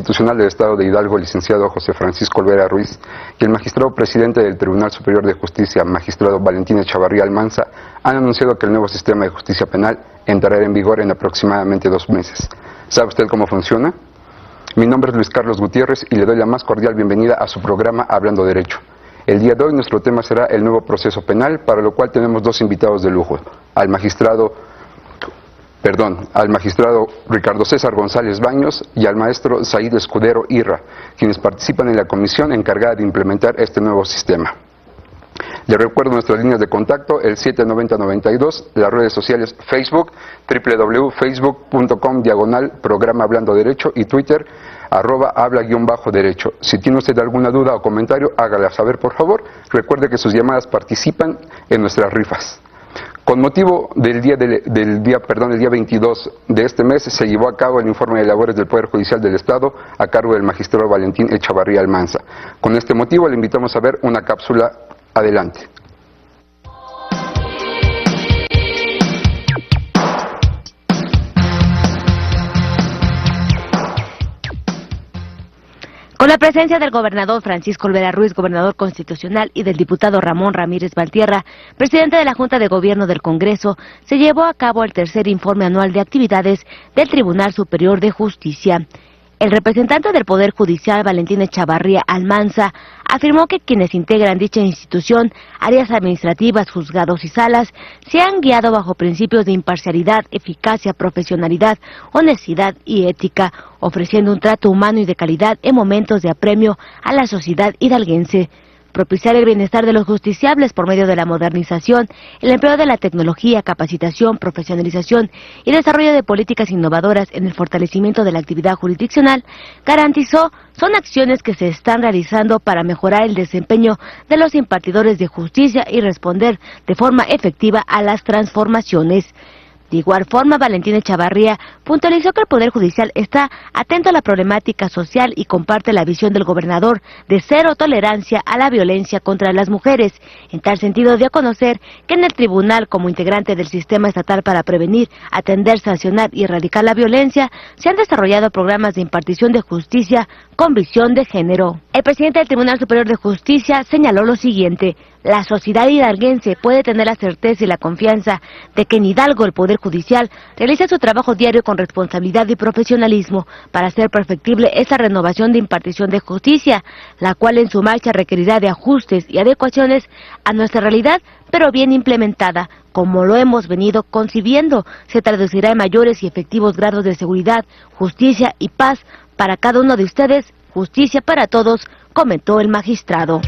Constitucional del Estado de Hidalgo, licenciado José Francisco Olvera Ruiz, y el magistrado presidente del Tribunal Superior de Justicia, magistrado Valentín Echavarría Almanza, han anunciado que el nuevo sistema de justicia penal entrará en vigor en aproximadamente 2 meses. ¿Sabe usted cómo funciona? Mi nombre es Luis Carlos Gutiérrez y le doy la más cordial bienvenida a su programa Hablando Derecho. El día de hoy nuestro tema será el nuevo proceso penal, para lo cual tenemos 2 invitados de lujo, al magistrado Ricardo César González Baños y al maestro Said Escudero Irra, quienes participan en la comisión encargada de implementar este nuevo sistema. Les recuerdo nuestras líneas de contacto, el 790-92, las redes sociales Facebook, www.facebook.com/programa Hablando Derecho y Twitter, @habla_derecho. Si tiene usted alguna duda o comentario, hágala saber por favor. Recuerde que sus llamadas participan en nuestras rifas. Con motivo del día 22 de este mes se llevó a cabo el informe de labores del Poder Judicial del Estado a cargo del magistrado Valentín Echavarría Almanza. Con este motivo le invitamos a ver una cápsula. Adelante. Con la presencia del gobernador Francisco Olvera Ruiz, gobernador constitucional, y del diputado Ramón Ramírez Valtierra, presidente de la Junta de Gobierno del Congreso, se llevó a cabo el tercer informe anual de actividades del Tribunal Superior de Justicia. El representante del Poder Judicial, Valentín Echavarría Almanza, afirmó que quienes integran dicha institución, áreas administrativas, juzgados y salas, se han guiado bajo principios de imparcialidad, eficacia, profesionalidad, honestidad y ética, ofreciendo un trato humano y de calidad en momentos de apremio a la sociedad hidalguense. Propiciar el bienestar de los justiciables por medio de la modernización, el empleo de la tecnología, capacitación, profesionalización y desarrollo de políticas innovadoras en el fortalecimiento de la actividad jurisdiccional, garantizó, son acciones que se están realizando para mejorar el desempeño de los impartidores de justicia y responder de forma efectiva a las transformaciones. De igual forma, Valentín Echavarría puntualizó que el Poder Judicial está atento a la problemática social y comparte la visión del gobernador de cero tolerancia a la violencia contra las mujeres. En tal sentido, dio a conocer que en el tribunal, como integrante del sistema estatal para prevenir, atender, sancionar y erradicar la violencia, se han desarrollado programas de impartición de justicia con visión de género. El presidente del Tribunal Superior de Justicia señaló lo siguiente: la sociedad hidalguense puede tener la certeza y la confianza de que en Hidalgo el Poder Judicial realiza su trabajo diario con responsabilidad y profesionalismo para hacer perfectible esa renovación de impartición de justicia, la cual en su marcha requerirá de ajustes y adecuaciones a nuestra realidad, pero bien implementada, como lo hemos venido concibiendo, se traducirá en mayores y efectivos grados de seguridad, justicia y paz para cada uno de ustedes, justicia para todos, comentó el magistrado.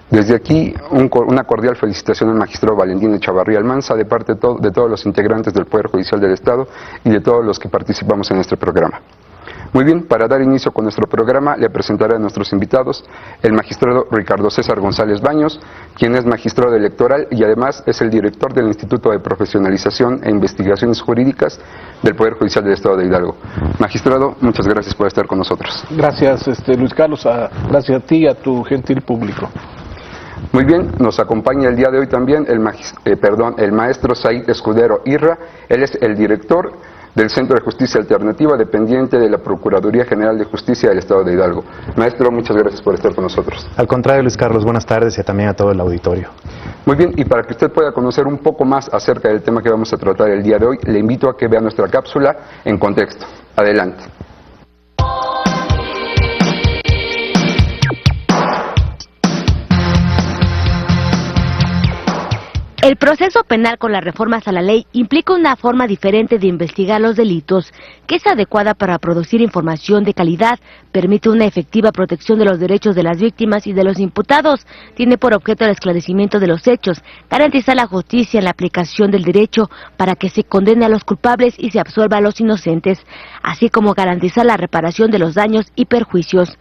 Desde aquí, una cordial felicitación al magistrado Valentín Echavarría Almanza de parte de todos los integrantes del Poder Judicial del Estado y de todos los que participamos en este programa. Muy bien, para dar inicio con nuestro programa, le presentaré a nuestros invitados el magistrado Ricardo César González Baños, quien es magistrado electoral y además es el director del Instituto de Profesionalización e Investigaciones Jurídicas del Poder Judicial del Estado de Hidalgo. Magistrado, muchas gracias por estar con nosotros. Gracias, Luis Carlos, gracias a ti y a tu gentil público. Muy bien, nos acompaña el día de hoy también el maestro Said Escudero Irra. Él es el director del Centro de Justicia Alternativa, dependiente de la Procuraduría General de Justicia del Estado de Hidalgo. Maestro, muchas gracias por estar con nosotros. Al contrario, Luis Carlos, buenas tardes y también a todo el auditorio. Muy bien, y para que usted pueda conocer un poco más acerca del tema que vamos a tratar el día de hoy, le invito a que vea nuestra cápsula en contexto. Adelante. El proceso penal con las reformas a la ley implica una forma diferente de investigar los delitos, que es adecuada para producir información de calidad, permite una efectiva protección de los derechos de las víctimas y de los imputados, tiene por objeto el esclarecimiento de los hechos, garantizar la justicia en la aplicación del derecho para que se condene a los culpables y se absuelva a los inocentes, así como garantizar la reparación de los daños y perjuicios.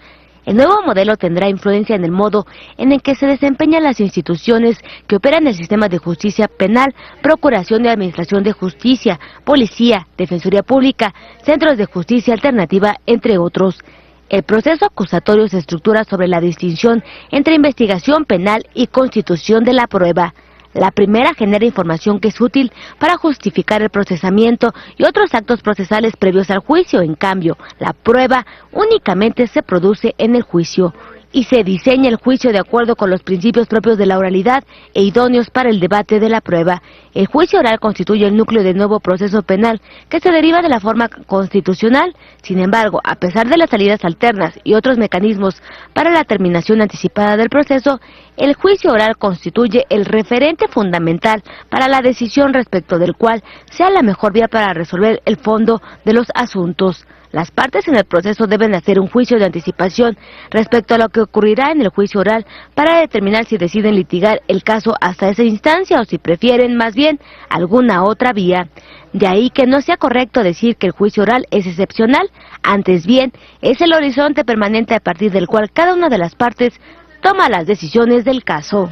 El nuevo modelo tendrá influencia en el modo en el que se desempeñan las instituciones que operan el sistema de justicia penal, Procuración de Administración de Justicia, Policía, Defensoría Pública, Centros de Justicia Alternativa, entre otros. El proceso acusatorio se estructura sobre la distinción entre investigación penal y constitución de la prueba. La primera genera información que es útil para justificar el procesamiento y otros actos procesales previos al juicio. En cambio, la prueba únicamente se produce en el juicio y se diseña el juicio de acuerdo con los principios propios de la oralidad e idóneos para el debate de la prueba. El juicio oral constituye el núcleo del nuevo proceso penal que se deriva de la forma constitucional. Sin embargo, a pesar de las salidas alternas y otros mecanismos para la terminación anticipada del proceso, el juicio oral constituye el referente fundamental para la decisión respecto del cual sea la mejor vía para resolver el fondo de los asuntos. Las partes en el proceso deben hacer un juicio de anticipación respecto a lo que ocurrirá en el juicio oral para determinar si deciden litigar el caso hasta esa instancia o si prefieren más bien alguna otra vía. De ahí que no sea correcto decir que el juicio oral es excepcional, antes bien es el horizonte permanente a partir del cual cada una de las partes toma las decisiones del caso.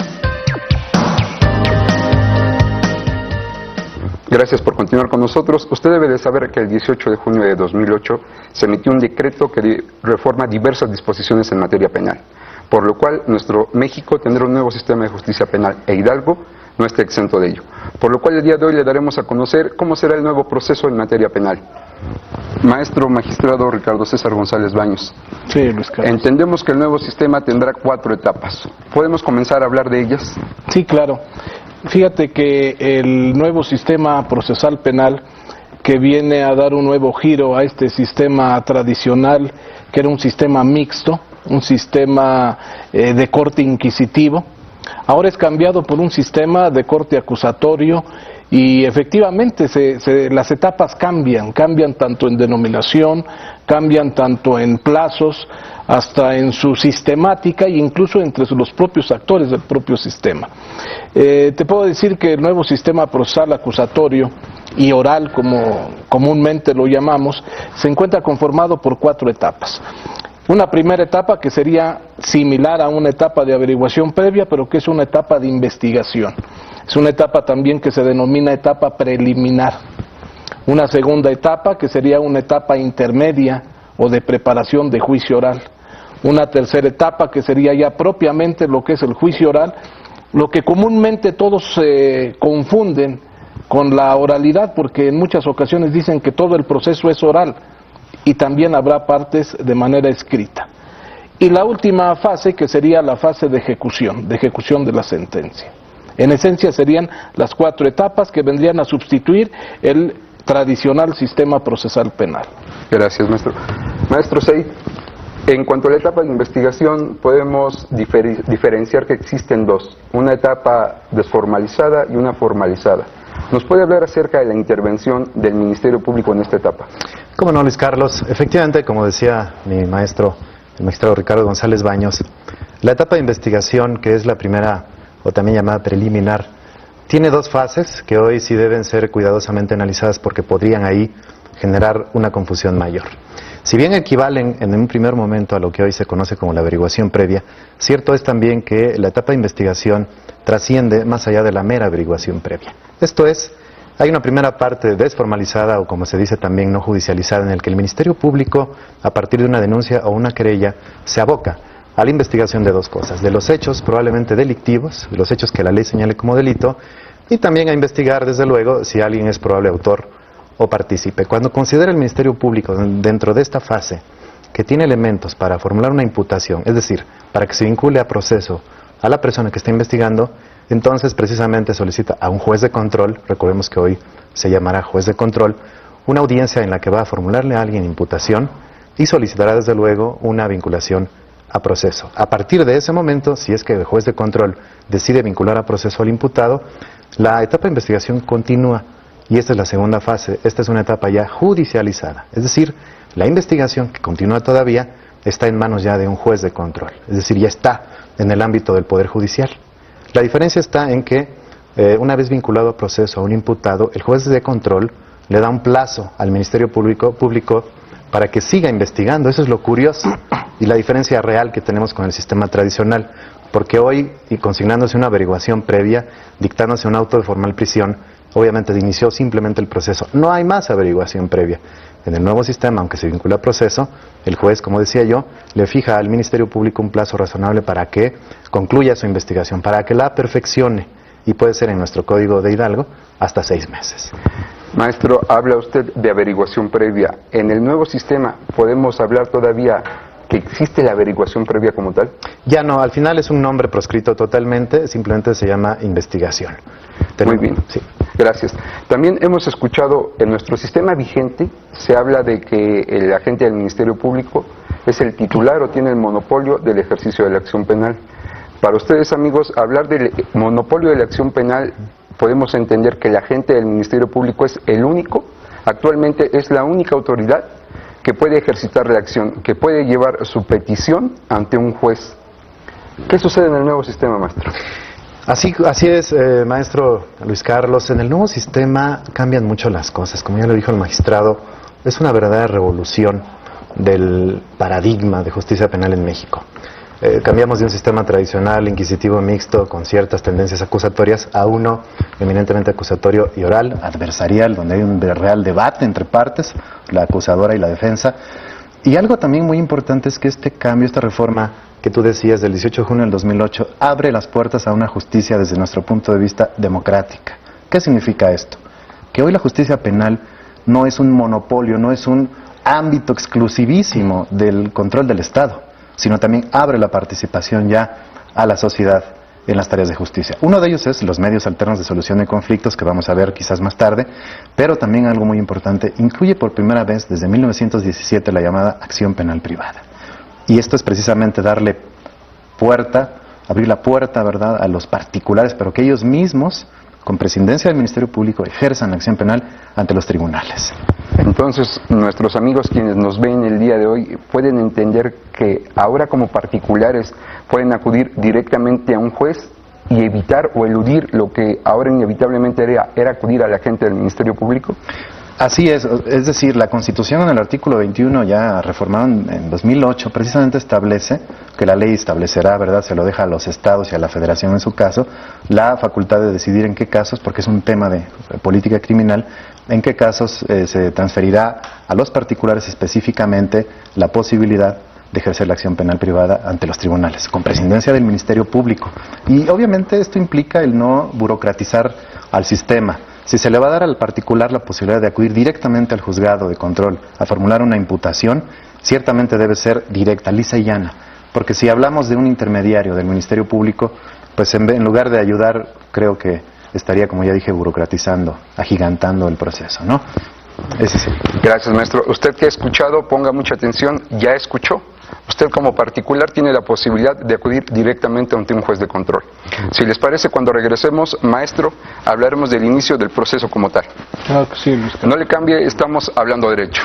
Gracias por continuar con nosotros. Usted debe de saber que el 18 de junio de 2008 se emitió un decreto que reforma diversas disposiciones en materia penal, por lo cual nuestro México tendrá un nuevo sistema de justicia penal e Hidalgo no está exento de ello. Por lo cual el día de hoy le daremos a conocer cómo será el nuevo proceso en materia penal. Maestro magistrado Ricardo César González Baños. Sí, Luis Carlos. Entendemos que el nuevo sistema tendrá 4 etapas. ¿Podemos comenzar a hablar de ellas? Sí, claro. Fíjate que el nuevo sistema procesal penal, que viene a dar un nuevo giro a este sistema tradicional, que era un sistema mixto, un sistema de corte inquisitivo, ahora es cambiado por un sistema de corte acusatorio y efectivamente las etapas cambian tanto en denominación, cambian tanto en plazos, hasta en su sistemática e incluso entre los propios actores del propio sistema. Te puedo decir que el nuevo sistema procesal acusatorio y oral, como comúnmente lo llamamos, se encuentra conformado por 4 etapas. Una primera etapa que sería similar a una etapa de averiguación previa, pero que es una etapa de investigación. Es una etapa también que se denomina etapa preliminar. Una segunda etapa que sería una etapa intermedia o de preparación de juicio oral. Una tercera etapa que sería ya propiamente lo que es el juicio oral, lo que comúnmente todos confunden con la oralidad, porque en muchas ocasiones dicen que todo el proceso es oral y también habrá partes de manera escrita. Y la última fase que sería la fase de ejecución de la sentencia. En esencia serían las 4 etapas que vendrían a sustituir el tradicional sistema procesal penal. Gracias, maestro. Maestro Sey, en cuanto a la etapa de investigación, podemos diferenciar que existen 2, una etapa desformalizada y una formalizada. ¿Nos puede hablar acerca de la intervención del Ministerio Público en esta etapa? Cómo no, Luis Carlos. Efectivamente, como decía mi maestro, el magistrado Ricardo González Baños, la etapa de investigación, que es la primera, o también llamada preliminar, tiene 2 fases que hoy sí deben ser cuidadosamente analizadas porque podrían ahí generar una confusión mayor. Si bien equivalen en un primer momento a lo que hoy se conoce como la averiguación previa, cierto es también que la etapa de investigación trasciende más allá de la mera averiguación previa. Esto es, hay una primera parte desformalizada o como se dice también no judicializada en el que el Ministerio Público, a partir de una denuncia o una querella, se aboca a la investigación de 2 cosas, de los hechos probablemente delictivos, de los hechos que la ley señale como delito, y también a investigar desde luego si alguien es probable autor o partícipe. Cuando considera el Ministerio Público dentro de esta fase que tiene elementos para formular una imputación, es decir, para que se vincule a proceso a la persona que está investigando, entonces precisamente solicita a un juez de control, recordemos que hoy se llamará juez de control, una audiencia en la que va a formularle a alguien imputación y solicitará desde luego una vinculación a proceso. A partir de ese momento, si es que el juez de control decide vincular a proceso al imputado, la etapa de investigación continúa y esta es la segunda fase. Esta es una etapa ya judicializada, es decir, la investigación que continúa todavía está en manos ya de un juez de control, es decir, ya está en el ámbito del Poder Judicial. La diferencia está en que una vez vinculado a proceso a un imputado, el juez de control le da un plazo al Ministerio Público para que siga investigando. Eso es lo curioso y la diferencia real que tenemos con el sistema tradicional, porque hoy, y consignándose una averiguación previa, dictándose un auto de formal prisión, obviamente inició simplemente el proceso. No hay más averiguación previa. En el nuevo sistema, aunque se vincula a proceso, el juez, como decía yo, le fija al Ministerio Público un plazo razonable para que concluya su investigación, para que la perfeccione. y puede ser en nuestro Código de Hidalgo hasta 6 meses. Maestro, habla usted de averiguación previa. ¿En el nuevo sistema podemos hablar todavía que existe la averiguación previa como tal? Ya no, al final es un nombre proscrito totalmente, simplemente se llama investigación. Muy bien, sí. Gracias. También hemos escuchado, en nuestro sistema vigente se habla de que el agente del Ministerio Público es el titular o tiene el monopolio del ejercicio de la acción penal. Para ustedes, amigos, hablar del monopolio de la acción penal, podemos entender que el agente del Ministerio Público es el único, actualmente es la única autoridad que puede ejercitar la acción, que puede llevar su petición ante un juez. ¿Qué sucede en el nuevo sistema, maestro? Así es, maestro Luis Carlos. En el nuevo sistema cambian mucho las cosas. Como ya lo dijo el magistrado, es una verdadera revolución del paradigma de justicia penal en México. Cambiamos de un sistema tradicional, inquisitivo, mixto, con ciertas tendencias acusatorias, a uno eminentemente acusatorio y oral, adversarial, donde hay un real debate entre partes, la acusadora y la defensa. Y algo también muy importante es que este cambio, esta reforma que tú decías del 18 de junio del 2008, abre las puertas a una justicia desde nuestro punto de vista democrática. ¿Qué significa esto? Que hoy la justicia penal no es un monopolio, no es un ámbito exclusivísimo del control del Estado, sino también abre la participación ya a la sociedad en las tareas de justicia. Uno de ellos es los medios alternos de solución de conflictos, que vamos a ver quizás más tarde, pero también algo muy importante, incluye por primera vez desde 1917 la llamada acción penal privada. Y esto es precisamente darle puerta, abrir la puerta, ¿verdad?, a los particulares, pero que ellos mismos, con presidencia del Ministerio Público, ejerzan la acción penal ante los tribunales. Entonces, nuestros amigos quienes nos ven el día de hoy pueden entender que ahora como particulares pueden acudir directamente a un juez y evitar o eludir lo que ahora inevitablemente era acudir a la gente del Ministerio Público. Así es decir, la Constitución en el artículo 21, ya reformado en 2008, precisamente establece que la ley establecerá, ¿verdad?, se lo deja a los estados y a la federación en su caso, la facultad de decidir en qué casos, porque es un tema de política criminal, en qué casos se transferirá a los particulares específicamente la posibilidad de ejercer la acción penal privada ante los tribunales, con presidencia del Ministerio Público. Y obviamente esto implica el no burocratizar al sistema. Si se le va a dar al particular la posibilidad de acudir directamente al juzgado de control a formular una imputación, ciertamente debe ser directa, lisa y llana. Porque si hablamos de un intermediario del Ministerio Público, pues en lugar de ayudar, creo que estaría, como ya dije, burocratizando, agigantando el proceso, ¿no? Ese sí. Gracias, maestro. Usted que ha escuchado, ponga mucha atención, ya escuchó. Usted como particular tiene la posibilidad de acudir directamente ante un juez de control. Si les parece, cuando regresemos, maestro, hablaremos del inicio del proceso como tal. Claro que sí, Luis. No le cambie, estamos hablando derecho.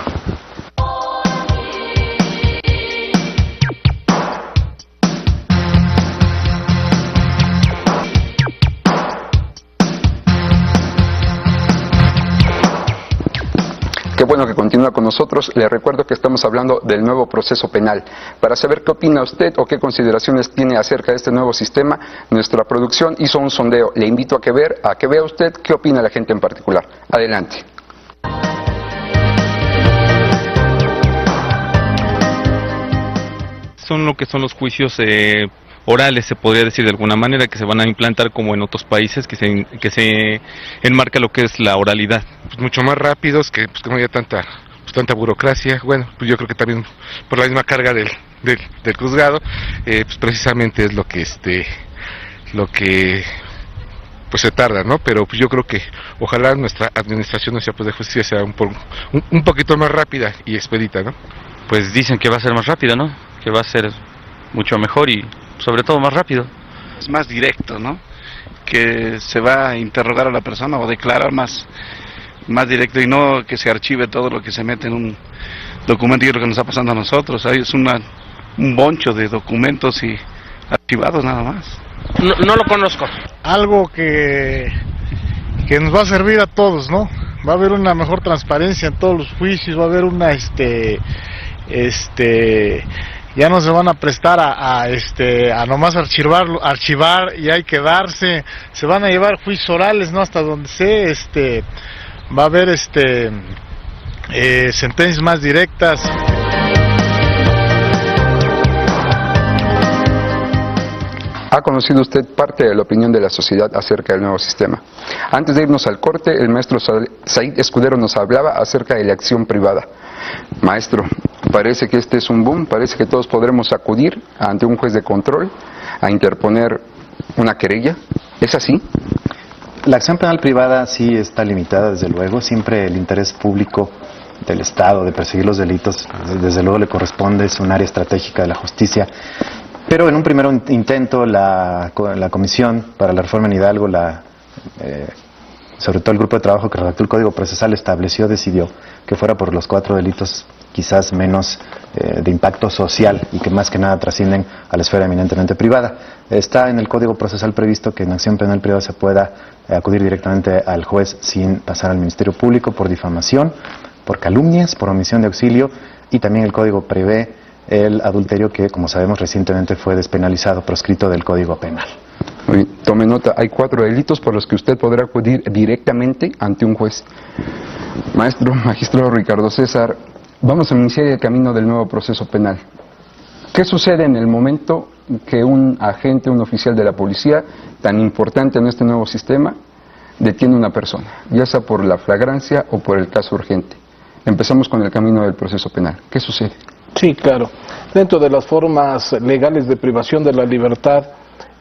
Qué bueno que continúa con nosotros. Le recuerdo que estamos hablando del nuevo proceso penal. Para saber qué opina usted o qué consideraciones tiene acerca de este nuevo sistema, nuestra producción hizo un sondeo. Le invito a que vea usted qué opina la gente en particular. Adelante. Son lo que son los juicios orales, se podría decir de alguna manera, que se van a implantar como en otros países, que se enmarca lo que es la oralidad. Pues mucho más rápidos, que no haya tanta burocracia. Bueno, pues yo creo que también por la misma carga del juzgado, pues precisamente es lo que pues se tarda, ¿no? Pero pues yo creo que ojalá nuestra administración, nuestra pues de justicia sea un poquito más rápida y expedita, ¿no? Pues dicen que va a ser más rápido, ¿no? Que va a ser mucho mejor y sobre todo más rápido. Es más directo, ¿no? Que se va a interrogar a la persona o declarar más directo y no que se archive todo lo que se mete en un documento, y es lo que nos está pasando a nosotros. Ahí es un boncho de documentos y archivados nada más. No lo conozco. Algo que nos va a servir a todos, ¿no? Va a haber una mejor transparencia en todos los juicios, va a haber una ya no se van a prestar a nomás archivar y hay que darse, se van a llevar juicios orales, ¿no? Hasta donde va a haber sentencias más directas. Ha conocido usted parte de la opinión de la sociedad acerca del nuevo sistema. Antes de irnos al corte, el maestro Said Escudero nos hablaba acerca de la acción privada. Maestro, parece que este es un boom, parece que todos podremos acudir ante un juez de control a interponer una querella. ¿Es así? La acción penal privada sí está limitada, desde luego. Siempre el interés público del Estado de perseguir los delitos, desde luego le corresponde, es un área estratégica de la justicia. Pero en un primer intento la Comisión para la Reforma en Hidalgo, sobre todo el grupo de trabajo que redactó el Código Procesal, decidió que fuera por los 4 delitos quizás menos de impacto social y que más que nada trascienden a la esfera eminentemente privada. Está en el Código Procesal previsto que en acción penal privada se pueda acudir directamente al juez sin pasar al Ministerio Público por difamación, por calumnias, por omisión de auxilio, y también el Código prevé el adulterio, que como sabemos recientemente fue despenalizado, proscrito del Código Penal. Tome nota, hay 4 delitos por los que usted podrá acudir directamente ante un juez. Magistrado Ricardo César, vamos a iniciar el camino del nuevo proceso penal. ¿Qué sucede en el momento que un agente, un oficial de la policía, tan importante en este nuevo sistema, detiene a una persona, ya sea por la flagrancia o por el caso urgente? Empezamos con el camino del proceso penal. ¿Qué sucede? Sí, claro. Dentro de las formas legales de privación de la libertad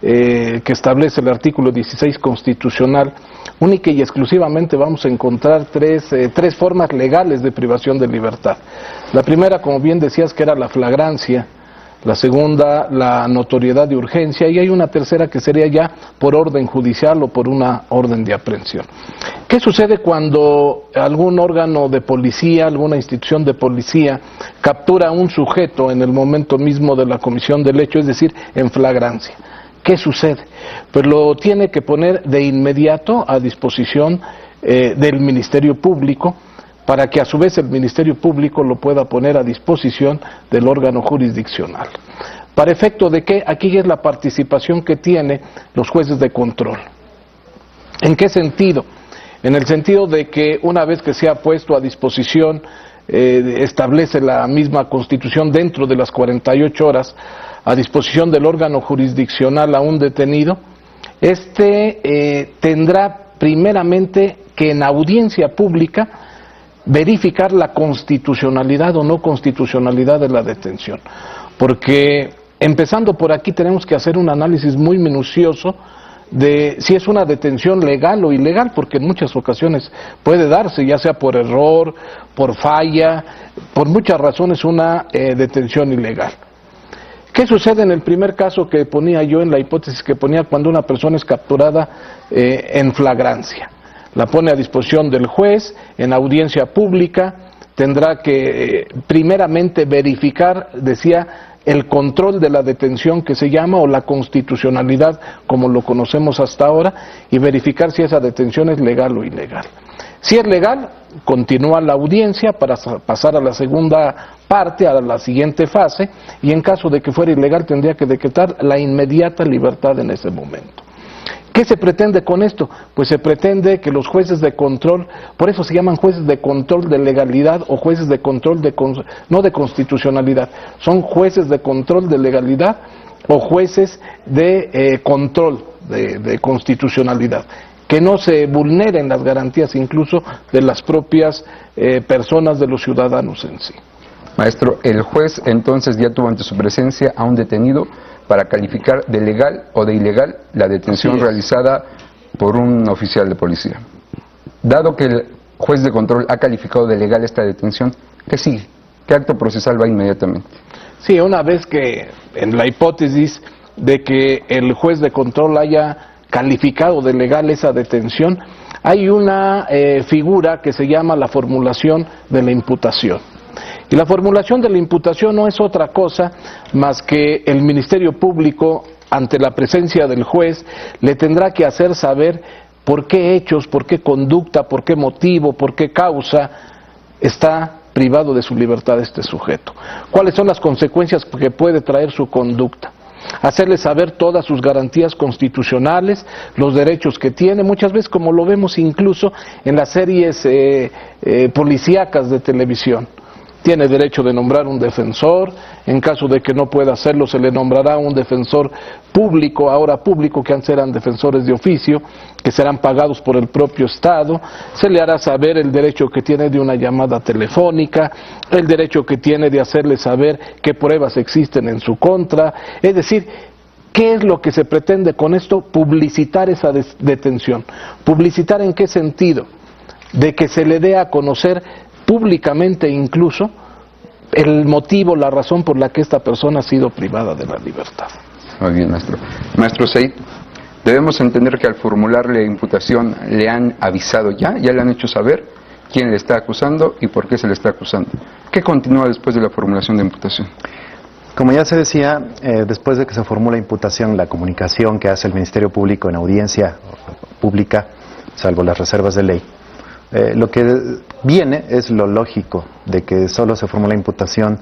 que establece el artículo 16 constitucional, única y exclusivamente vamos a encontrar tres formas legales de privación de libertad. La primera, como bien decías, que era la flagrancia. La segunda, la notoriedad de urgencia, y hay una tercera que sería ya por orden judicial o por una orden de aprehensión. ¿Qué sucede cuando algún órgano de policía, alguna institución de policía captura a un sujeto en el momento mismo de la comisión del hecho, es decir, en flagrancia? ¿Qué sucede? Pues lo tiene que poner de inmediato a disposición del Ministerio Público, para que a su vez el Ministerio Público lo pueda poner a disposición del órgano jurisdiccional. ¿Para efecto de qué? Aquí es la participación que tienen los jueces de control. ¿En qué sentido? En el sentido de que una vez que se ha puesto a disposición, establece la misma Constitución dentro de las 48 horas, a disposición del órgano jurisdiccional a un detenido, tendrá primeramente que en audiencia pública verificar la constitucionalidad o no constitucionalidad de la detención. Porque empezando por aquí tenemos que hacer un análisis muy minucioso de si es una detención legal o ilegal, porque en muchas ocasiones puede darse, ya sea por error, por falla, por muchas razones, una detención ilegal. ¿Qué sucede en el primer caso que ponía yo, en la hipótesis que ponía, cuando una persona es capturada en flagrancia? La pone a disposición del juez en audiencia pública, tendrá que primeramente verificar, decía, el control de la detención, que se llama, o la constitucionalidad como lo conocemos hasta ahora, y verificar si esa detención es legal o ilegal. Si es legal, continúa la audiencia para pasar a la segunda parte, a la siguiente fase, y en caso de que fuera ilegal tendría que decretar la inmediata libertad en ese momento. ¿Qué se pretende con esto? Pues se pretende que los jueces de control, por eso se llaman jueces de control de legalidad o jueces de control no de constitucionalidad, son jueces de control de legalidad o jueces de control de constitucionalidad, que no se vulneren las garantías incluso de las propias personas, de los ciudadanos en sí. Maestro, el juez entonces ya tuvo ante su presencia a un detenido para calificar de legal o de ilegal la detención realizada por un oficial de policía. Dado que el juez de control ha calificado de legal esta detención, ¿qué sigue? ¿Qué acto procesal va inmediatamente? Sí, una vez que en la hipótesis de que el juez de control haya calificado de legal esa detención, hay una figura que se llama la formulación de la imputación. Y la formulación de la imputación no es otra cosa más que el Ministerio Público, ante la presencia del juez, le tendrá que hacer saber por qué hechos, por qué conducta, por qué motivo, por qué causa está privado de su libertad este sujeto. ¿Cuáles son las consecuencias que puede traer su conducta? Hacerle saber todas sus garantías constitucionales, los derechos que tiene, muchas veces como lo vemos incluso en las series policíacas de televisión. tiene derecho de nombrar un defensor, en caso de que no pueda hacerlo se le nombrará un defensor público, ahora público, que antes eran defensores de oficio, que serán pagados por el propio Estado, se le hará saber el derecho que tiene de una llamada telefónica, el derecho que tiene de hacerle saber qué pruebas existen en su contra, es decir, ¿qué es lo que se pretende con esto? Publicitar esa detención. ¿Publicitar en qué sentido? De que se le dé a conocer públicamente incluso el motivo, la razón por la que esta persona ha sido privada de la libertad. Muy bien, maestro. Maestro Said, debemos entender que al formularle imputación le han avisado ya le han hecho saber quién le está acusando y por qué se le está acusando. ¿Qué continúa después de la formulación de imputación? Como ya se decía, después de que se formula imputación, la comunicación que hace el Ministerio Público en audiencia pública, salvo las reservas de ley, lo que viene es lo lógico de que solo se formula imputación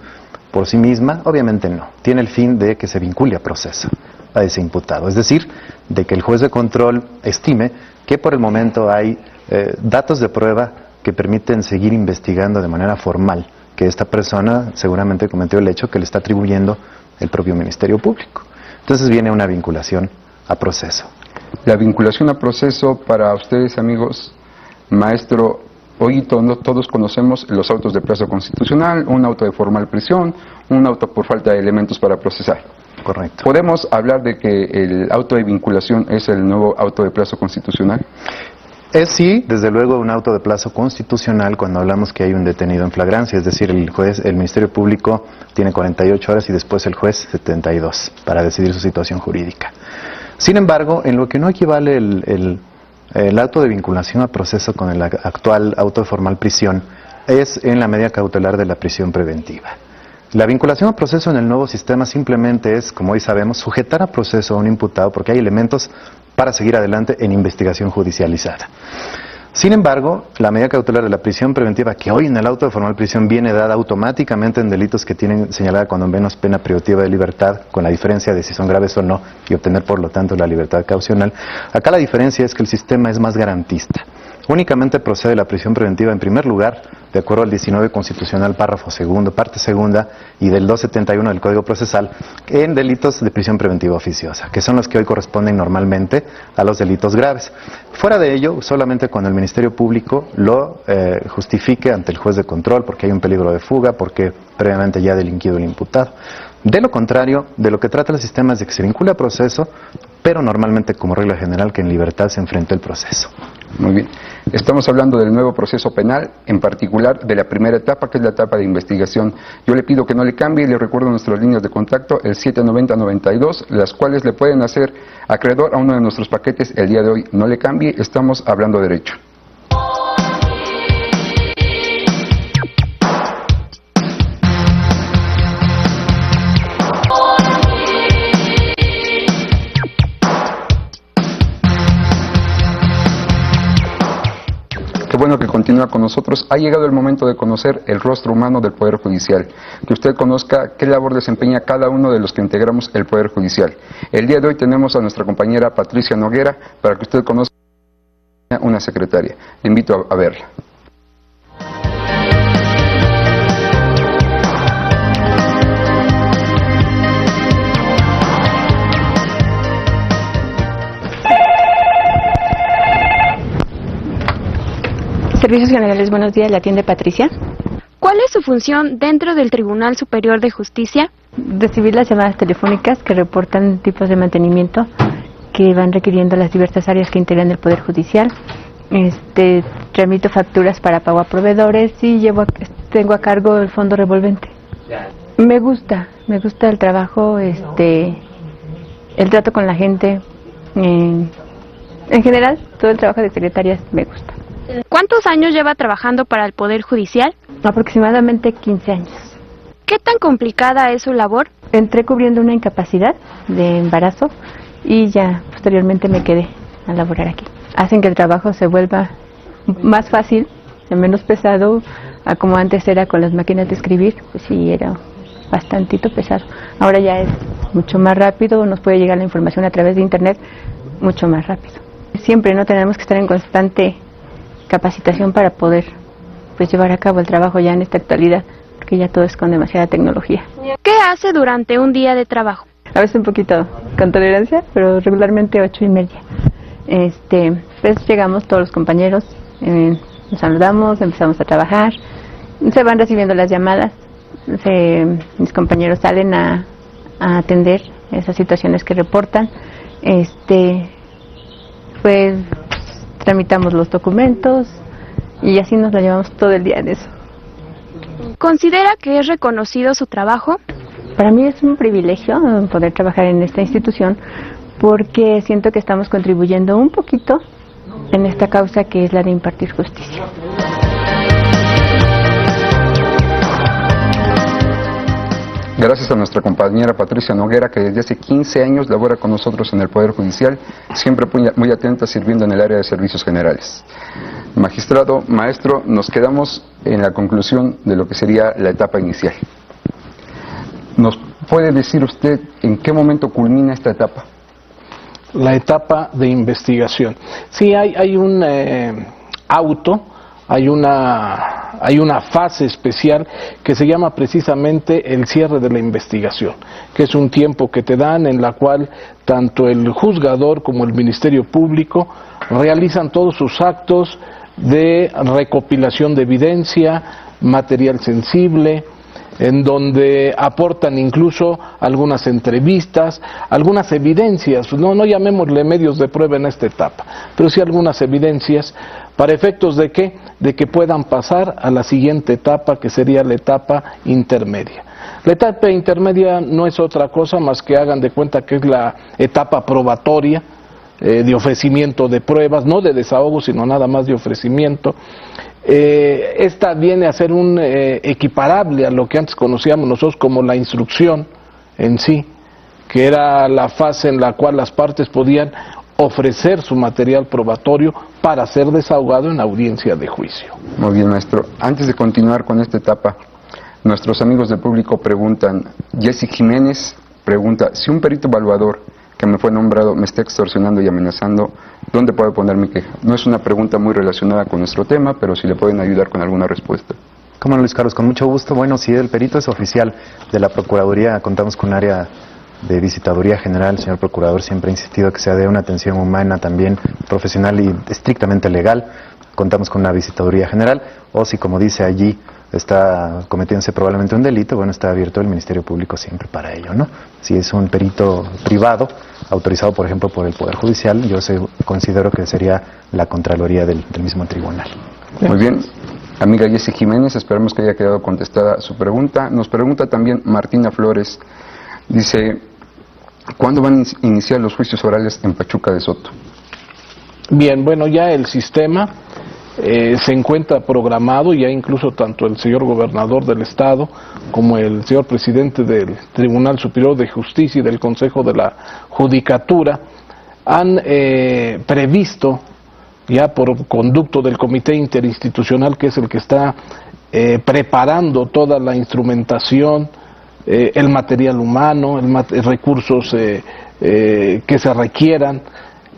por sí misma. Obviamente no, tiene el fin de que se vincule a proceso a ese imputado, es decir, de que el juez de control estime que por el momento hay datos de prueba que permiten seguir investigando de manera formal que esta persona seguramente cometió el hecho que le está atribuyendo el propio Ministerio Público. Entonces viene una vinculación a proceso. La vinculación a proceso para ustedes, amigos, maestro, hoy todos conocemos los autos de plazo constitucional, un auto de formal prisión, un auto por falta de elementos para procesar. Correcto. ¿Podemos hablar de que el auto de vinculación es el nuevo auto de plazo constitucional? Es sí, desde luego, un auto de plazo constitucional cuando hablamos que hay un detenido en flagrancia, es decir, el Ministerio Público tiene 48 horas y después el juez 72 para decidir su situación jurídica. Sin embargo, en lo que no equivale el auto de vinculación a proceso con el actual auto de formal prisión es en la medida cautelar de la prisión preventiva. La vinculación a proceso en el nuevo sistema simplemente es, como hoy sabemos, sujetar a proceso a un imputado porque hay elementos para seguir adelante en investigación judicializada. Sin embargo, la medida cautelar de la prisión preventiva, que hoy en el auto de formal prisión viene dada automáticamente en delitos que tienen señalada cuando menos pena privativa de libertad, con la diferencia de si son graves o no, y obtener por lo tanto la libertad caucional, acá la diferencia es que el sistema es más garantista. Únicamente procede la prisión preventiva en primer lugar, de acuerdo al 19 constitucional, párrafo segundo, parte segunda, y del 271 del Código Procesal, en delitos de prisión preventiva oficiosa, que son los que hoy corresponden normalmente a los delitos graves. Fuera de ello, solamente cuando el Ministerio Público lo justifique ante el juez de control, porque hay un peligro de fuga, porque previamente ya ha delinquido el imputado. De lo contrario, de lo que trata el sistema es de que se vincula a proceso, pero normalmente como regla general que en libertad se enfrenta el proceso. Muy bien. Estamos hablando del nuevo proceso penal, en particular de la primera etapa, que es la etapa de investigación. Yo le pido que no le cambie y le recuerdo nuestras líneas de contacto, el 790-92, las cuales le pueden hacer acreedor a uno de nuestros paquetes el día de hoy. No le cambie, estamos hablando derecho. Qué bueno que continúa con nosotros. Ha llegado el momento de conocer el rostro humano del Poder Judicial, que usted conozca qué labor desempeña cada uno de los que integramos el Poder Judicial. El día de hoy tenemos a nuestra compañera Patricia Noguera para que usted conozca una secretaria. Le invito a verla. Servicios Generales, buenos días, le atiende Patricia. ¿Cuál es su función dentro del Tribunal Superior de Justicia? Recibir las llamadas telefónicas que reportan tipos de mantenimiento que van requiriendo las diversas áreas que integran el Poder Judicial. Tramito facturas para pago a proveedores y tengo a cargo el fondo revolvente. Me gusta el trabajo, el trato con la gente, en general todo el trabajo de secretarias me gusta. ¿Cuántos años lleva trabajando para el Poder Judicial? Aproximadamente 15 años. ¿Qué tan complicada es su labor? Entré cubriendo una incapacidad de embarazo y ya posteriormente me quedé a laborar aquí. Hacen que el trabajo se vuelva más fácil, menos pesado, a como antes era con las máquinas de escribir, pues sí era bastantito pesado. Ahora ya es mucho más rápido, nos puede llegar la información a través de internet mucho más rápido. Siempre no tenemos que estar en constante capacitación para poder llevar a cabo el trabajo ya en esta actualidad, porque ya todo es con demasiada tecnología. ¿Qué hace durante un día de trabajo? A veces un poquito con tolerancia, pero regularmente 8:30. Pues llegamos todos los compañeros, nos saludamos, empezamos a trabajar, se van recibiendo las llamadas, mis compañeros salen a atender esas situaciones que reportan, pues tramitamos los documentos y así nos la llevamos todo el día en eso. ¿Considera que es reconocido su trabajo? Para mí es un privilegio poder trabajar en esta institución porque siento que estamos contribuyendo un poquito en esta causa que es la de impartir justicia. Gracias a nuestra compañera Patricia Noguera, que desde hace 15 años labora con nosotros en el Poder Judicial, siempre muy atenta sirviendo en el área de servicios generales. Magistrado, maestro, nos quedamos en la conclusión de lo que sería la etapa inicial. ¿Nos puede decir usted en qué momento culmina esta etapa? La etapa de investigación. Sí, hay un hay una fase especial que se llama precisamente el cierre de la investigación, que es un tiempo que te dan en la cual tanto el juzgador como el Ministerio Público realizan todos sus actos de recopilación de evidencia, material sensible, en donde aportan incluso algunas entrevistas, algunas evidencias, no llamémosle medios de prueba en esta etapa, pero sí algunas evidencias para efectos de ¿qué? De que puedan pasar a la siguiente etapa, que sería la etapa intermedia. La etapa intermedia no es otra cosa más que hagan de cuenta que es la etapa probatoria, de ofrecimiento de pruebas, no de desahogo, sino nada más de ofrecimiento. Esta viene a ser un equiparable a lo que antes conocíamos nosotros como la instrucción en sí, que era la fase en la cual las partes podían ofrecer su material probatorio para ser desahogado en audiencia de juicio. Muy bien, maestro. Antes de continuar con esta etapa, nuestros amigos del público preguntan, Jessy Jiménez pregunta, si un perito evaluador que me fue nombrado me está extorsionando y amenazando, ¿dónde puedo poner mi queja? No es una pregunta muy relacionada con nuestro tema, pero si le pueden ayudar con alguna respuesta. ¿Cómo no, Luis Carlos? Con mucho gusto. Bueno, si el perito es oficial de la Procuraduría, contamos con un área de visitaduría general. El señor Procurador siempre ha insistido que se dé una atención humana también, profesional y estrictamente legal. Contamos con una visitaduría general, o si, como dice allí, está cometiéndose probablemente un delito, bueno, está abierto el Ministerio Público siempre para ello, ¿no? Si es un perito privado, autorizado, por ejemplo, por el Poder Judicial, yo considero que sería la Contraloría del mismo tribunal. Muy bien. Amiga Jessy Jiménez, esperamos que haya quedado contestada su pregunta. Nos pregunta también Martina Flores, dice, ¿cuándo van a iniciar los juicios orales en Pachuca de Soto? Bien, bueno, ya el sistema se encuentra programado, ya incluso tanto el señor gobernador del estado como el señor presidente del Tribunal Superior de Justicia y del Consejo de la Judicatura han previsto, ya por conducto del Comité Interinstitucional, que es el que está preparando toda la instrumentación, el material humano, recursos que se requieran,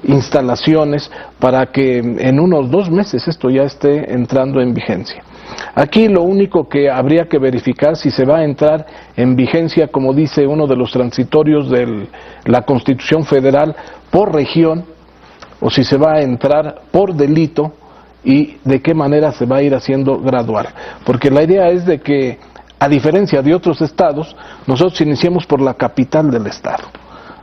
instalaciones, para que en unos 2 meses esto ya esté entrando en vigencia. Aquí lo único que habría que verificar si se va a entrar en vigencia, como dice uno de los transitorios de la Constitución Federal, por región, o si se va a entrar por delito y de qué manera se va a ir haciendo gradual. Porque la idea es de que, a diferencia de otros estados, nosotros iniciemos por la capital del estado.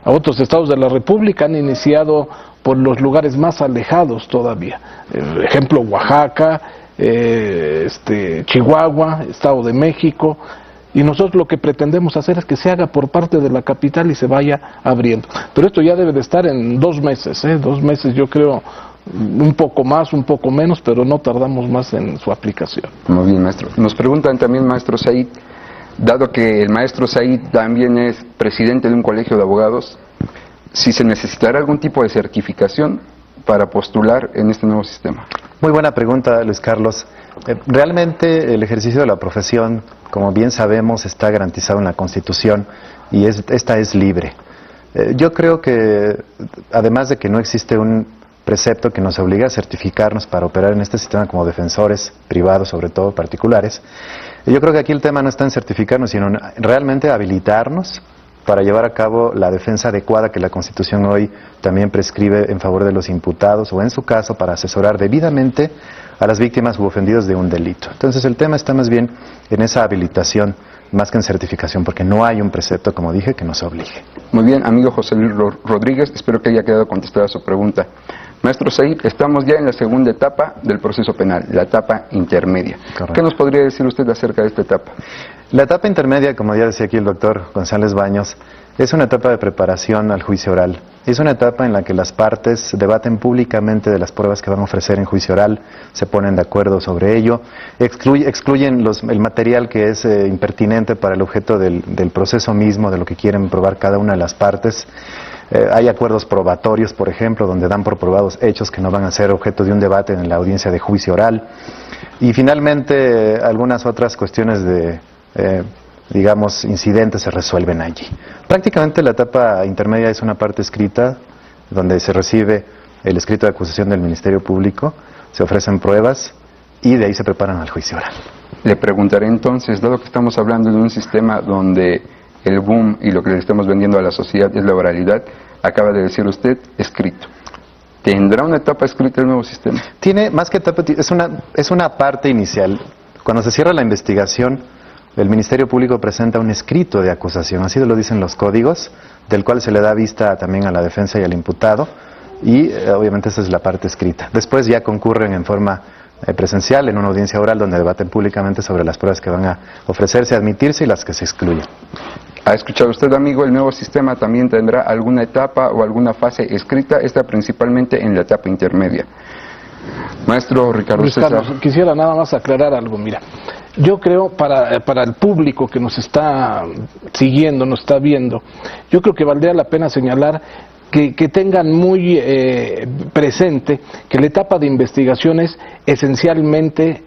A otros estados de la República han iniciado por los lugares más alejados todavía. Ejemplo, Oaxaca, Chihuahua, Estado de México. Y nosotros lo que pretendemos hacer es que se haga por parte de la capital y se vaya abriendo. Pero esto ya debe de estar en 2 meses, 2 meses yo creo, un poco más, un poco menos, pero no tardamos más en su aplicación. Muy bien, maestro. Nos preguntan también, maestro Said, dado que el maestro Said también es presidente de un colegio de abogados, si se necesitará algún tipo de certificación para postular en este nuevo sistema. Muy buena pregunta, Luis Carlos. Realmente el ejercicio de la profesión, como bien sabemos, está garantizado en la Constitución y esta es libre. Yo creo que, además de que no existe un precepto que nos obliga a certificarnos para operar en este sistema como defensores privados, sobre todo particulares. Y yo creo que aquí el tema no está en certificarnos, sino en realmente habilitarnos para llevar a cabo la defensa adecuada que la Constitución hoy también prescribe en favor de los imputados, o en su caso para asesorar debidamente a las víctimas u ofendidos de un delito. Entonces el tema está más bien en esa habilitación más que en certificación, porque no hay un precepto, como dije, que nos obligue. Muy bien, amigo José Luis Rodríguez, espero que haya quedado contestada su pregunta. Maestro Said, estamos ya en la segunda etapa del proceso penal, la etapa intermedia. Correcto. ¿Qué nos podría decir usted acerca de esta etapa? La etapa intermedia, como ya decía aquí el doctor González Baños, es una etapa de preparación al juicio oral. Es una etapa en la que las partes debaten públicamente de las pruebas que van a ofrecer en juicio oral, se ponen de acuerdo sobre ello, excluyen el material que es impertinente para el objeto del proceso mismo, de lo que quieren probar cada una de las partes. Hay acuerdos probatorios, por ejemplo, donde dan por probados hechos que no van a ser objeto de un debate en la audiencia de juicio oral. Y finalmente, algunas otras cuestiones de, digamos, incidentes se resuelven allí. Prácticamente la etapa intermedia es una parte escrita, donde se recibe el escrito de acusación del Ministerio Público, se ofrecen pruebas y de ahí se preparan al juicio oral. Le preguntaré entonces, dado que estamos hablando de un sistema donde el boom y lo que le estamos vendiendo a la sociedad es la oralidad, acaba de decir usted, escrito. ¿Tendrá una etapa escrita el nuevo sistema? Tiene, más que etapa, es una parte inicial. Cuando se cierra la investigación, el Ministerio Público presenta un escrito de acusación, así lo dicen los códigos, del cual se le da vista también a la defensa y al imputado, y obviamente esa es la parte escrita. Después ya concurren en forma presencial en una audiencia oral donde debaten públicamente sobre las pruebas que van a ofrecerse, admitirse y las que se excluyen. ¿Ha escuchado usted, amigo? El nuevo sistema también tendrá alguna etapa o alguna fase escrita, esta principalmente en la etapa intermedia. Maestro Ricardo César. Quisiera nada más aclarar algo. Mira, yo creo para el público que nos está siguiendo, nos está viendo, yo creo que valdría la pena señalar que tengan muy presente que la etapa de investigación es esencialmente,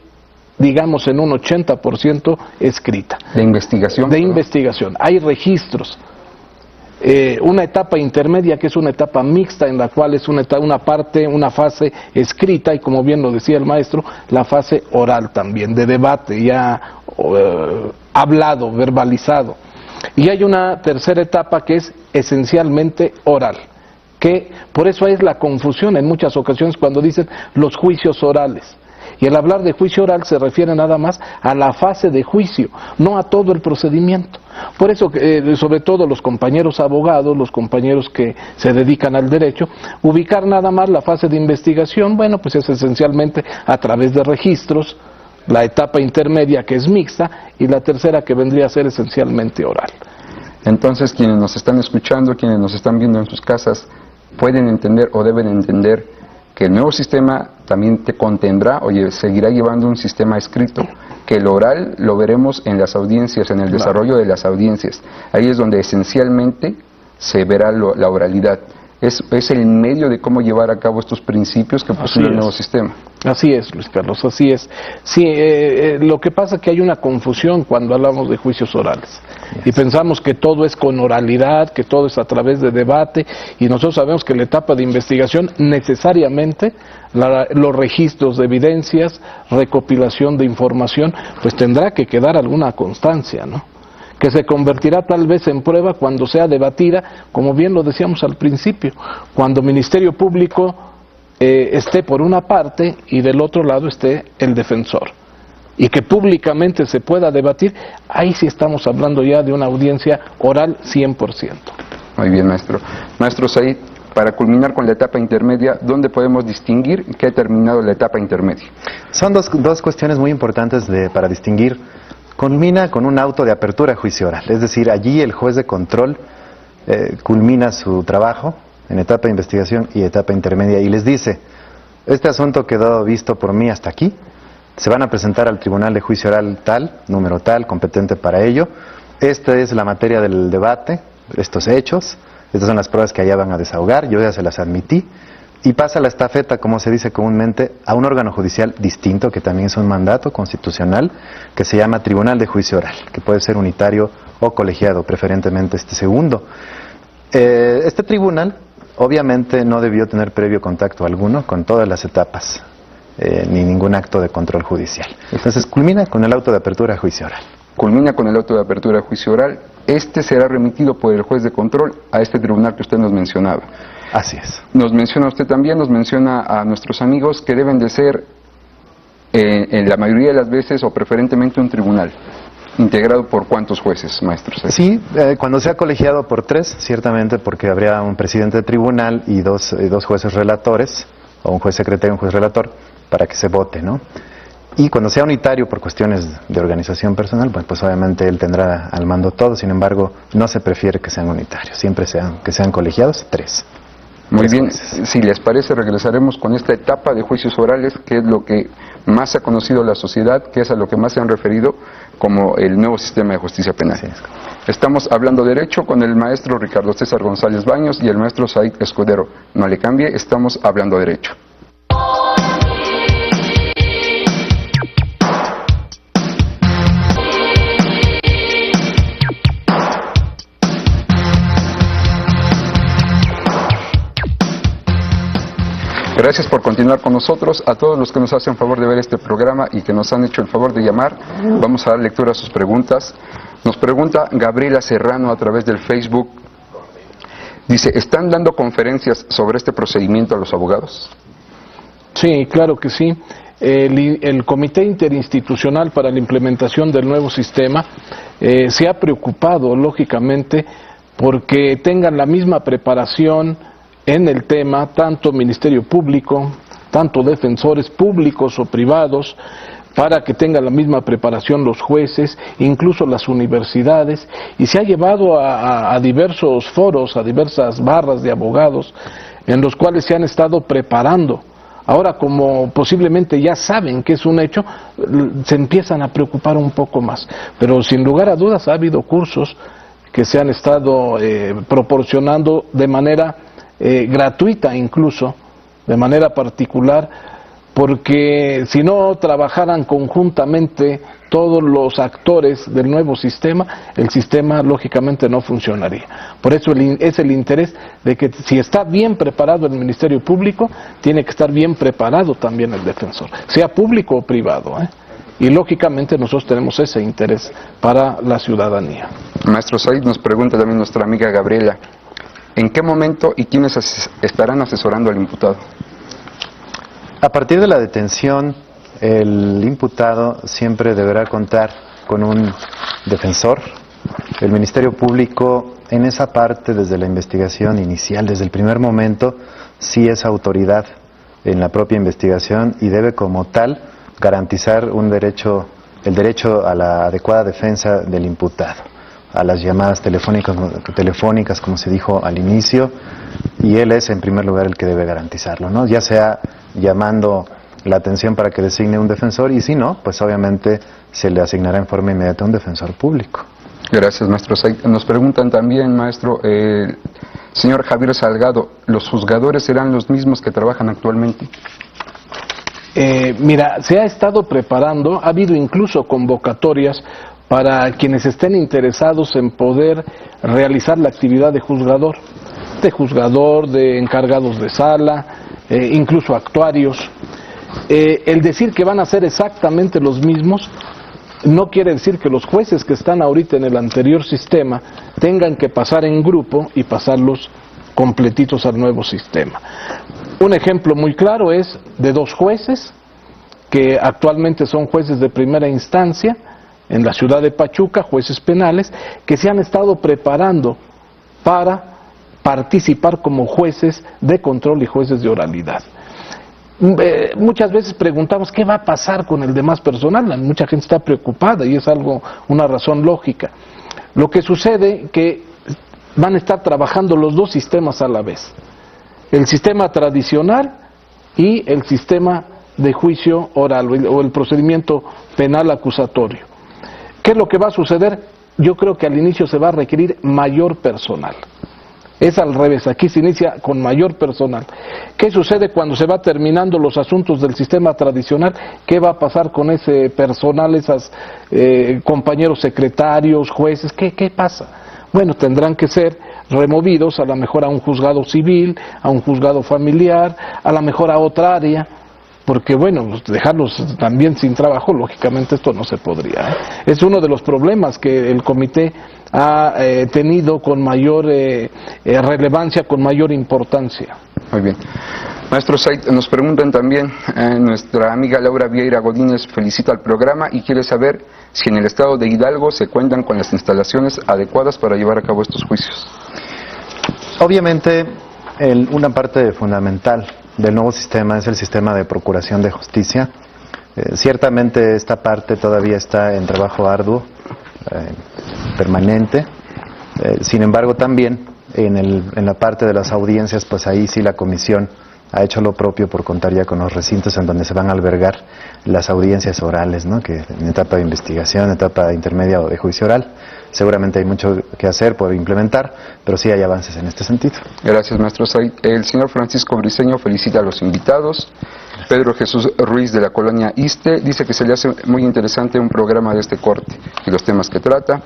digamos, en un 80% escrita. ¿De investigación? De investigación. Hay registros. Una etapa intermedia que es una etapa mixta en la cual es una fase escrita y, como bien lo decía el maestro, la fase oral también, de debate ya hablado, verbalizado. Y hay una tercera etapa que es esencialmente oral, que por eso es la confusión en muchas ocasiones cuando dicen los juicios orales. Y el hablar de juicio oral se refiere nada más a la fase de juicio, no a todo el procedimiento. Por eso, sobre todo los compañeros abogados, los compañeros que se dedican al derecho, ubicar nada más la fase de investigación, bueno, pues es esencialmente a través de registros, la etapa intermedia que es mixta y la tercera que vendría a ser esencialmente oral. Entonces, quienes nos están escuchando, quienes nos están viendo en sus casas, pueden entender o deben entender que el nuevo sistema también te contendrá o seguirá llevando un sistema escrito, que el oral lo veremos en las audiencias, en el desarrollo de las audiencias. Ahí es donde esencialmente se verá la oralidad. Es el medio de cómo llevar a cabo estos principios que postula el nuevo sistema. Así es, Luis Carlos, así es. Sí, lo que pasa es que hay una confusión cuando hablamos de juicios orales. Y pensamos que todo es con oralidad, que todo es a través de debate, y nosotros sabemos que la etapa de investigación necesariamente, los registros de evidencias, recopilación de información, pues tendrá que quedar alguna constancia, ¿no? Que se convertirá tal vez en prueba cuando sea debatida, como bien lo decíamos al principio, cuando Ministerio Público esté por una parte y del otro lado esté el defensor, y que públicamente se pueda debatir, ahí sí estamos hablando ya de una audiencia oral 100%. Muy bien, maestro. Maestro Said, para culminar con la etapa intermedia, ¿dónde podemos distinguir que ha terminado la etapa intermedia? Son dos cuestiones muy importantes para distinguir. Culmina con un auto de apertura a juicio oral, es decir, allí el juez de control culmina su trabajo en etapa de investigación y etapa intermedia y les dice, este asunto quedó visto por mí hasta aquí, se van a presentar al tribunal de juicio oral tal, número tal, competente para ello, esta es la materia del debate, estos hechos, estas son las pruebas que allá van a desahogar, yo ya se las admití, y pasa la estafeta, como se dice comúnmente, a un órgano judicial distinto, que también es un mandato constitucional, que se llama Tribunal de Juicio Oral, que puede ser unitario o colegiado, preferentemente este segundo. Este tribunal obviamente no debió tener previo contacto alguno con todas las etapas, ni ningún acto de control judicial. Entonces culmina con el auto de apertura a juicio oral. Culmina con el auto de apertura a juicio oral. Este será remitido por el juez de control a este tribunal que usted nos mencionaba. Así es. Nos menciona usted también, nos menciona a nuestros amigos que deben de ser, en la mayoría de las veces o preferentemente, un tribunal. ¿Integrado por cuántos jueces, maestros? Sí, cuando sea colegiado por 3, ciertamente, porque habría un presidente de tribunal y dos jueces relatores, o un juez secretario y un juez relator, para que se vote, ¿no? Y cuando sea unitario por cuestiones de organización personal, pues obviamente él tendrá al mando todo. Sin embargo, no se prefiere que sean unitarios, siempre que sean colegiados 3. Muy bien, si les parece, regresaremos con esta etapa de juicios orales, que es lo que más ha conocido la sociedad, que es a lo que más se han referido como el nuevo sistema de justicia penal. Estamos hablando derecho con el maestro Ricardo César González Baños y el maestro Said Escudero. No le cambie, estamos hablando derecho. Gracias por continuar con nosotros. A todos los que nos hacen favor de ver este programa y que nos han hecho el favor de llamar, vamos a dar lectura a sus preguntas. Nos pregunta Gabriela Serrano a través del Facebook. Dice, ¿están dando conferencias sobre este procedimiento a los abogados? Sí, claro que sí. El Comité Interinstitucional para la Implementación del Nuevo Sistema se ha preocupado, lógicamente, porque tengan la misma preparación en el tema, tanto Ministerio Público, tanto defensores públicos o privados, para que tengan la misma preparación los jueces, incluso las universidades, y se ha llevado a diversos foros, a diversas barras de abogados, en los cuales se han estado preparando. Ahora, como posiblemente ya saben que es un hecho, se empiezan a preocupar un poco más. Pero sin lugar a dudas ha habido cursos que se han estado proporcionando de manera gratuita, incluso de manera particular, porque si no trabajaran conjuntamente todos los actores del nuevo sistema, el sistema lógicamente no funcionaría. Por eso es el interés de que si está bien preparado el Ministerio Público, tiene que estar bien preparado también el defensor, sea público o privado, y lógicamente nosotros tenemos ese interés para la ciudadanía. Maestro Said, nos pregunta también nuestra amiga Gabriela, ¿en qué momento y quiénes estarán asesorando al imputado? A partir de la detención, el imputado siempre deberá contar con un defensor. El Ministerio Público, en esa parte, desde la investigación inicial, desde el primer momento, sí es autoridad en la propia investigación y debe como tal garantizar el derecho a la adecuada defensa del imputado, a las llamadas telefónicas, como se dijo al inicio, y él es en primer lugar el que debe garantizarlo, ¿no? Ya sea llamando la atención para que designe un defensor, y si no, pues obviamente se le asignará en forma inmediata un defensor público. Gracias, maestro Said. Nos preguntan también, maestro, señor Javier Salgado, ¿los juzgadores serán los mismos que trabajan actualmente? Mira, se ha estado preparando, ha habido incluso convocatorias para quienes estén interesados en poder realizar la actividad de juzgador, de encargados de sala, incluso actuarios. El decir que van a ser exactamente los mismos no quiere decir que los jueces que están ahorita en el anterior sistema tengan que pasar en grupo y pasarlos completitos al nuevo sistema. Un ejemplo muy claro es de 2 jueces que actualmente son jueces de primera instancia en la ciudad de Pachuca, jueces penales, que se han estado preparando para participar como jueces de control y jueces de oralidad. Muchas veces preguntamos qué va a pasar con el demás personal. Mucha gente está preocupada y es una razón lógica. Lo que sucede que van a estar trabajando los 2 sistemas a la vez, el sistema tradicional y el sistema de juicio oral o el procedimiento penal acusatorio. ¿Qué es lo que va a suceder? Yo creo que al inicio se va a requerir mayor personal. Es al revés, aquí se inicia con mayor personal. ¿Qué sucede cuando se va terminando los asuntos del sistema tradicional? ¿Qué va a pasar con ese personal, esos compañeros secretarios, jueces? ¿Qué pasa? bueno, tendrán que ser removidos a lo mejor a un juzgado civil, a un juzgado familiar, a lo mejor a otra área, porque bueno, dejarlos también sin trabajo, lógicamente esto no se podría. Es uno de los problemas que el comité ha tenido con mayor relevancia, con mayor importancia. Muy bien. Maestro Said, nos preguntan también, nuestra amiga Laura Vieira Godínez felicita al programa y quiere saber si en el estado de Hidalgo se cuentan con las instalaciones adecuadas para llevar a cabo estos juicios. Obviamente, una parte fundamental del nuevo sistema es el sistema de procuración de justicia. Ciertamente esta parte todavía está en trabajo arduo, permanente. Sin embargo, también en la parte de las audiencias, pues ahí sí la comisión ha hecho lo propio por contar ya con los recintos en donde se van a albergar las audiencias orales, ¿no? Que en etapa de investigación, etapa intermedia o de juicio oral, seguramente hay mucho que hacer por implementar, pero sí hay avances en este sentido. Gracias, maestro Said. El señor Francisco Briceño felicita a los invitados. Pedro Jesús Ruiz de la colonia Iste dice que se le hace muy interesante un programa de este corte y los temas que trata.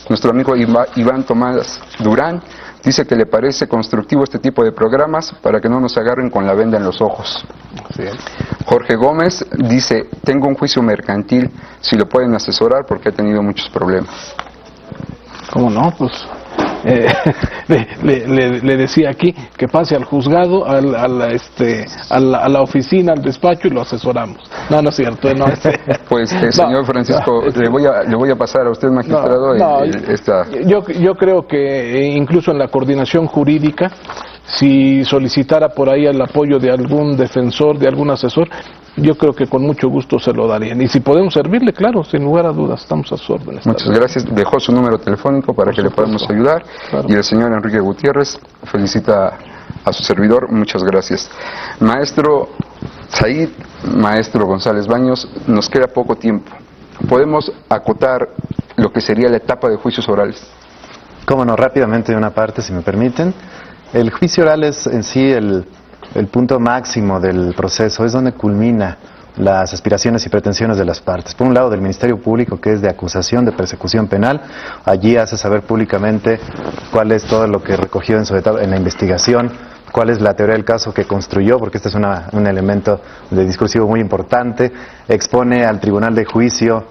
Nuestro amigo Iván Tomás Durán dice que le parece constructivo este tipo de programas para que no nos agarren con la venda en los ojos. Sí. Jorge Gómez dice, tengo un juicio mercantil, si lo pueden asesorar porque he tenido muchos problemas. ¿Cómo no? Pues le decía aquí que pase al juzgado, a la oficina, al despacho y lo asesoramos. No, no es cierto. No, pues señor Francisco, le voy a pasar a usted, magistrado, Yo creo que incluso en la coordinación jurídica, si solicitara por ahí el apoyo de algún defensor, de algún asesor, yo creo que con mucho gusto se lo darían. Y si podemos servirle, claro, sin lugar a dudas, estamos a sus órdenes. Muchas gracias. Dejó su número telefónico para que le podamos ayudar. Claro. Y el señor Enrique Gutiérrez felicita a su servidor. Muchas gracias. Maestro Said, maestro González Baños, nos queda poco tiempo. ¿Podemos acotar lo que sería la etapa de juicios orales? Cómo no, rápidamente de una parte, si me permiten. El juicio oral es en sí el punto máximo del proceso, es donde culmina las aspiraciones y pretensiones de las partes. Por un lado, del Ministerio Público, que es de acusación, de persecución penal, allí hace saber públicamente cuál es todo lo que recogió en la investigación, cuál es la teoría del caso que construyó, porque este es un elemento de discursivo muy importante, expone al tribunal de juicio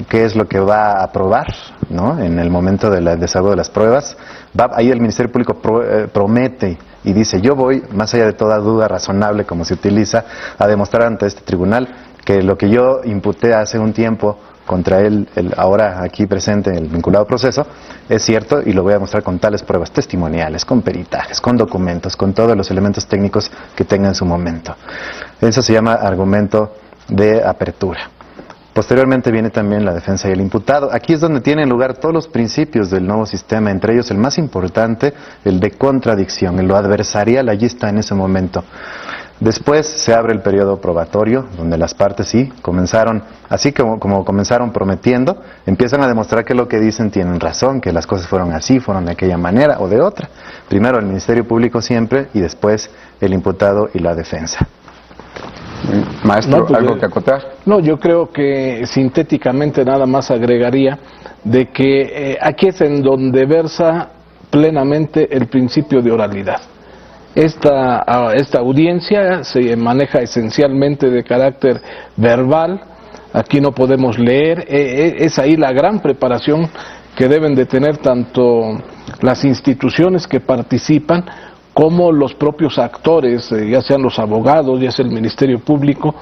qué es lo que va a probar, ¿no? En el momento del desahogo de las pruebas. Ahí el Ministerio Público promete y dice, yo voy, más allá de toda duda razonable como se utiliza, a demostrar ante este tribunal que lo que yo imputé hace un tiempo contra él, ahora aquí presente en el vinculado proceso, es cierto y lo voy a demostrar con tales pruebas testimoniales, con peritajes, con documentos, con todos los elementos técnicos que tenga en su momento. Eso se llama argumento de apertura. Posteriormente viene también la defensa y el imputado. Aquí es donde tienen lugar todos los principios del nuevo sistema, entre ellos el más importante, el de contradicción, el lo adversarial, allí está en ese momento. Después se abre el periodo probatorio, donde las partes sí comenzaron, así como comenzaron prometiendo, empiezan a demostrar que lo que dicen tienen razón, que las cosas fueron así, fueron de aquella manera o de otra. Primero el Ministerio Público siempre y después el imputado y la defensa. Maestro, no, pues, ¿algo que acotar? No, yo creo que sintéticamente nada más agregaría de que aquí es en donde versa plenamente el principio de oralidad. Esta audiencia se maneja esencialmente de carácter verbal, aquí no podemos leer, es ahí la gran preparación que deben de tener tanto las instituciones que participan como los propios actores, ya sean los abogados, ya sea el Ministerio Público,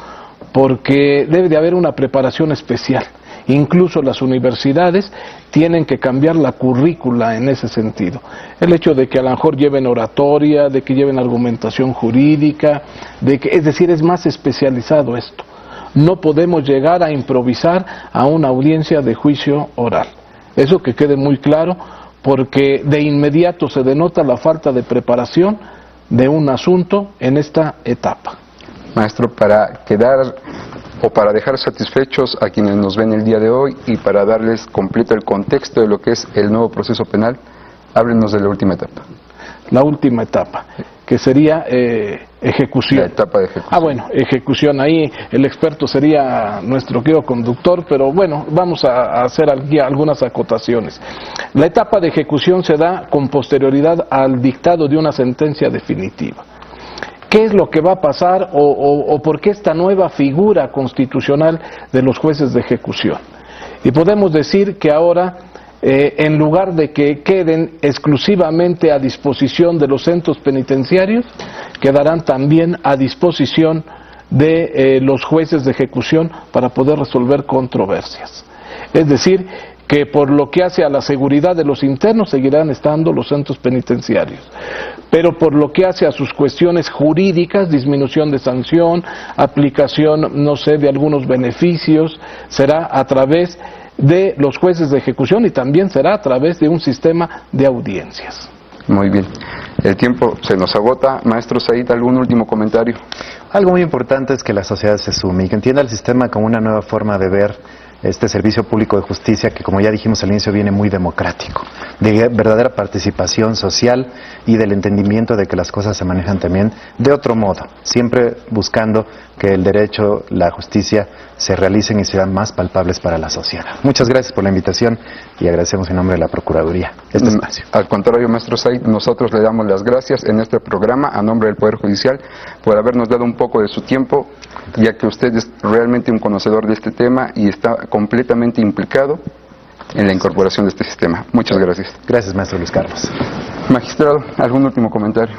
porque debe de haber una preparación especial. Incluso las universidades tienen que cambiar la currícula en ese sentido. El hecho de que a lo mejor lleven oratoria, de que lleven argumentación jurídica, es decir, es más especializado esto. No podemos llegar a improvisar a una audiencia de juicio oral. Eso que quede muy claro, porque de inmediato se denota la falta de preparación de un asunto en esta etapa. Maestro, para quedar o para dejar satisfechos a quienes nos ven el día de hoy y para darles completo el contexto de lo que es el nuevo proceso penal, háblenos de la última etapa. La última etapa. que sería ejecución. La etapa de ejecución. Ah, bueno, ejecución. Ahí el experto sería nuestro querido conductor, pero bueno, vamos a hacer algunas acotaciones. La etapa de ejecución se da con posterioridad al dictado de una sentencia definitiva. ¿Qué es lo que va a pasar o por qué esta nueva figura constitucional de los jueces de ejecución? Y podemos decir que ahora, en lugar de que queden exclusivamente a disposición de los centros penitenciarios, quedarán también a disposición de los jueces de ejecución para poder resolver controversias. Es decir, que por lo que hace a la seguridad de los internos seguirán estando los centros penitenciarios, pero por lo que hace a sus cuestiones jurídicas, disminución de sanción, aplicación, no sé, de algunos beneficios, será a través de los jueces de ejecución y también será a través de un sistema de audiencias. Muy bien. El tiempo se nos agota. Maestro Said, ¿algún último comentario? Algo muy importante es que la sociedad se sume y que entienda el sistema como una nueva forma de ver este servicio público de justicia que, como ya dijimos al inicio, viene muy democrático, de verdadera participación social y del entendimiento de que las cosas se manejan también de otro modo, siempre buscando que el derecho, la justicia se realicen y sean más palpables para la sociedad. Muchas gracias por la invitación y agradecemos en nombre de la Procuraduría este espacio. Al contrario, maestro Said, nosotros le damos las gracias en este programa a nombre del Poder Judicial por habernos dado un poco de su tiempo, ya que usted es realmente un conocedor de este tema y está completamente implicado en la incorporación de este sistema. Muchas gracias. Gracias, maestro Luis Carlos. Magistrado, ¿algún último comentario?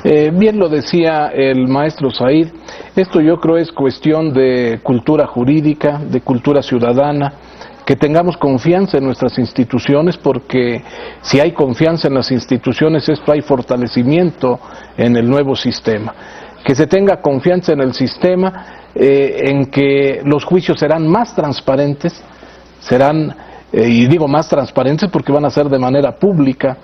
Bien lo decía el maestro Said, esto yo creo es cuestión de cultura jurídica, de cultura ciudadana, que tengamos confianza en nuestras instituciones, porque si hay confianza en las instituciones, esto hay fortalecimiento en el nuevo sistema. Que se tenga confianza en el sistema, en que los juicios serán más transparentes, y digo más transparentes porque van a ser de manera pública,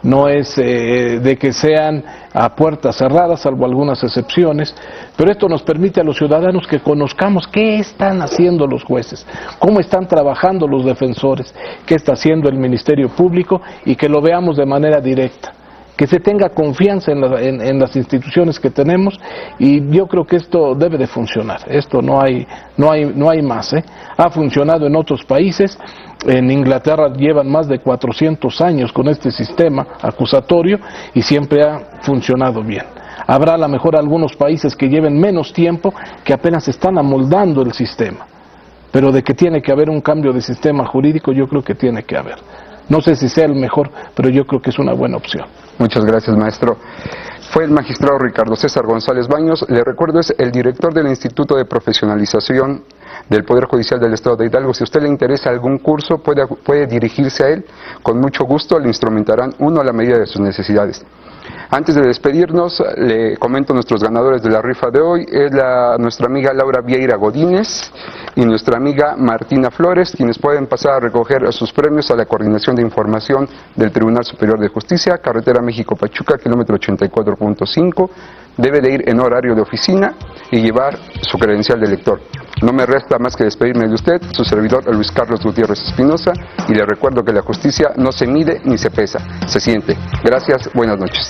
no es de que sean a puertas cerradas, salvo algunas excepciones, pero esto nos permite a los ciudadanos que conozcamos qué están haciendo los jueces, cómo están trabajando los defensores, qué está haciendo el Ministerio Público y que lo veamos de manera directa. Que se tenga confianza en las instituciones que tenemos y yo creo que esto debe de funcionar. Esto no hay más. Ha funcionado en otros países. En Inglaterra llevan más de 400 años con este sistema acusatorio y siempre ha funcionado bien. Habrá a lo mejor algunos países que lleven menos tiempo, que apenas están amoldando el sistema. Pero de que tiene que haber un cambio de sistema jurídico, yo creo que tiene que haber. No sé si sea el mejor, pero yo creo que es una buena opción. Muchas gracias, maestro. Fue el magistrado Ricardo César González Baños. Le recuerdo, es el director del Instituto de Profesionalización del Poder Judicial del Estado de Hidalgo. Si a usted le interesa algún curso, puede dirigirse a él. Con mucho gusto le instrumentarán uno a la medida de sus necesidades. Antes de despedirnos, le comento nuestros ganadores de la rifa de hoy. Es nuestra amiga Laura Vieira Godínez y nuestra amiga Martina Flores, quienes pueden pasar a recoger sus premios a la Coordinación de Información del Tribunal Superior de Justicia, carretera México-Pachuca, kilómetro 84.5. Debe de ir en horario de oficina y llevar su credencial de lector. No me resta más que despedirme de usted, su servidor Luis Carlos Gutiérrez Espinosa, y le recuerdo que la justicia no se mide ni se pesa, se siente. Gracias, buenas noches.